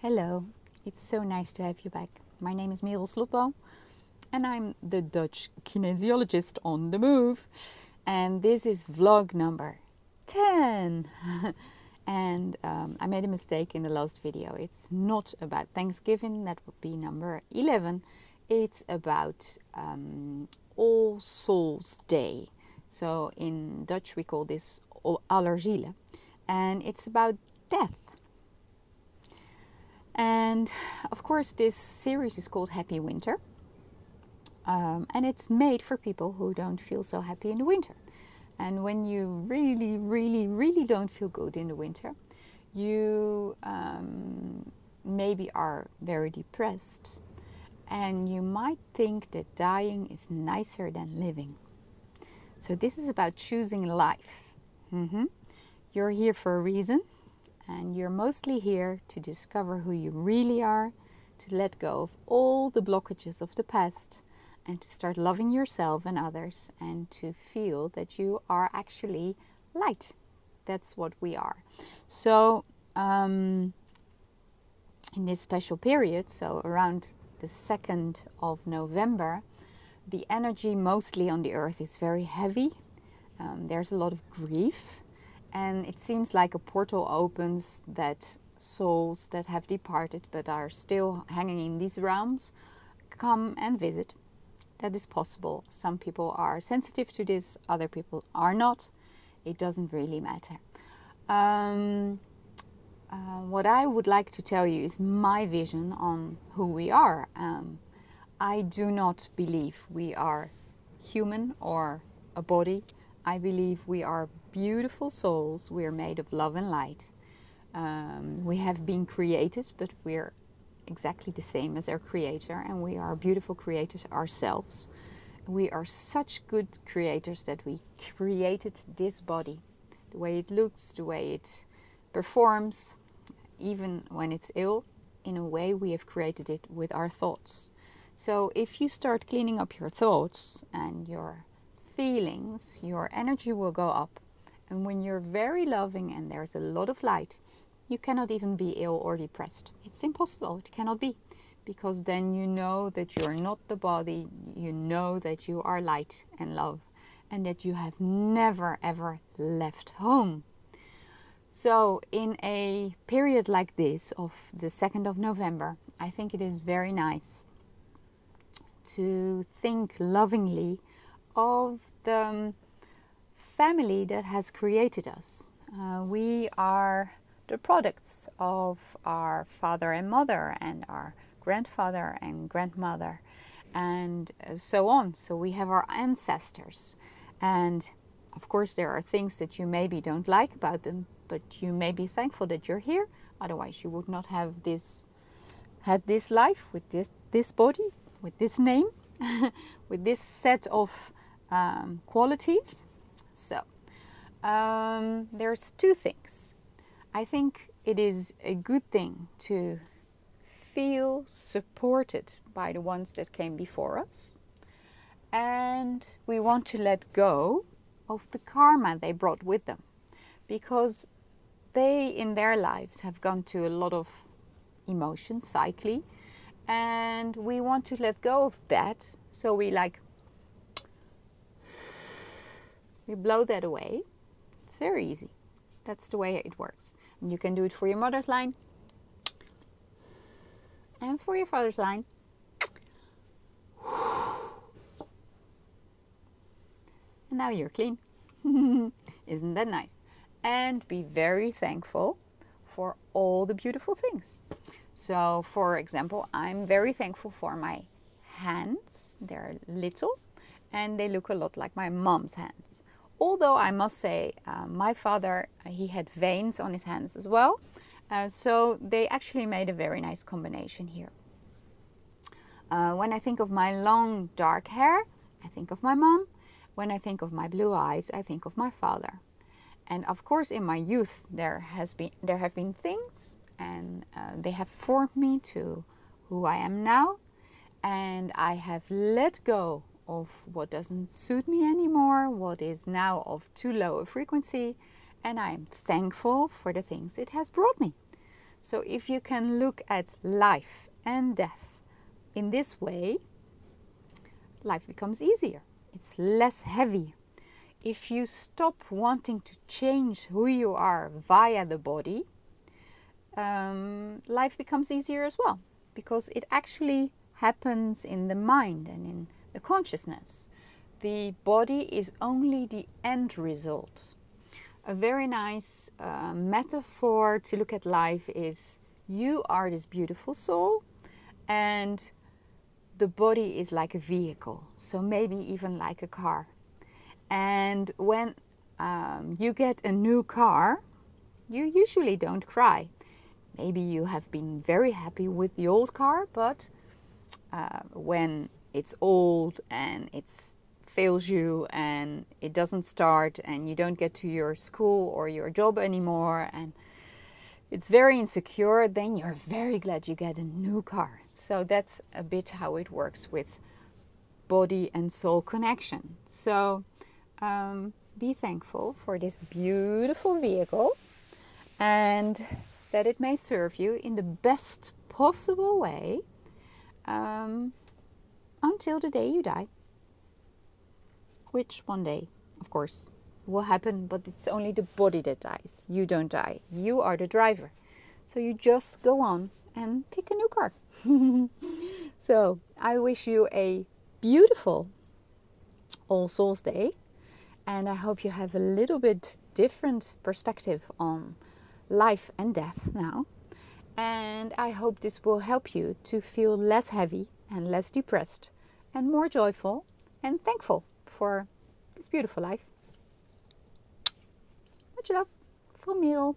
Hello, it's so nice to have you back. My name is Merel and I'm the Dutch Kinesiologist on the move. And this is vlog number 10. And I made a mistake in the last video. It's not about Thanksgiving, that would be number 11. It's about All Souls Day. So in Dutch we call this Dutch Allerzielen. And it's about death. And of course this series is called Happy Winter. And it's made for people who don't feel so happy in the winter. And when you really don't feel good in the winter, you maybe are very depressed. And you might think that dying is nicer than living. So this is about choosing life. You're here for a reason. And you're mostly here to discover who you really are, to let go of all the blockages of the past, and to start loving yourself and others, and to feel that you are actually light. That's what we are. So in this special period, so around the 2nd of November, the energy mostly on the earth is very heavy. There's a lot of grief. And it seems like a portal opens that souls that have departed but are still hanging in these realms come and visit. That is possible. Some people are sensitive to this, other people are not. It doesn't really matter. What I would like to tell you is my vision on who we are. I do not believe we are human or a body. I believe we are beautiful souls. We are made of love and light. We have been created, but we're exactly the same as our creator, and we are beautiful creators ourselves. We are such good creators that we created this body. The way it looks, the way it performs, even when it's ill, in a way we have created it with our thoughts. So if you start cleaning up your thoughts and your feelings, your energy will go up. And when you're very loving and there's a lot of light, you cannot even be ill or depressed. It's impossible. It cannot be. Because then you know that you're not the body. You know that you are light and love. And that you have never ever left home. So in a period like this of the 2nd of November, I think it is very nice to think lovingly of the family that has created us. We are the products of our father and mother and our grandfather and grandmother and so on. So we have our ancestors. And of course there are things that you maybe don't like about them, but you may be thankful that you're here. Otherwise you would not have had this life with this body, with this name, with this set of qualities. So there's two things. I think it is a good thing to feel supported by the ones that came before us, and we want to let go of the karma they brought with them, because they in their lives have gone to a lot of emotion, cycle, and we want to let go of that. So we blow that away. It's very easy. That's the way it works. And you can do it for your mother's line and for your father's line. And now you're clean. Isn't that nice? And be very thankful for all the beautiful things. So, for example, I'm very thankful for my hands. They're little and they look a lot like my mom's hands. Although I must say, my father, he had veins on his hands as well. So they actually made a very nice combination here. When I think of my long dark hair, I think of my mom. When I think of my blue eyes, I think of my father. And of course in my youth there have been things, and they have formed me to who I am now. And I have let go of what doesn't suit me anymore, what is now of too low a frequency, and I am thankful for the things it has brought me. So if you can look at life and death in this way, life becomes easier. It's less heavy. If you stop wanting to change who you are via the body, life becomes easier as well, because it actually happens in the mind and in the consciousness. The body is only the end result. A very nice metaphor to look at life is you are this beautiful soul and the body is like a vehicle, so maybe even like a car. And when you get a new car, you usually don't cry. Maybe you have been very happy with the old car, but when it's old and it fails you and it doesn't start and you don't get to your school or your job anymore and it's very insecure, then you're very glad you get a new car. So that's a bit how it works with body and soul connection. So be thankful for this beautiful vehicle and that it may serve you in the best possible way until the day you die. Which one day, of course, will happen, but it's only the body that dies. You don't die. You are the driver. So you just go on and pick a new car. So I wish you a beautiful All Souls Day. And I hope you have a little bit different perspective on life and death now. And I hope this will help you to feel less heavy and less depressed and more joyful and thankful for this beautiful life. Much love from Merel.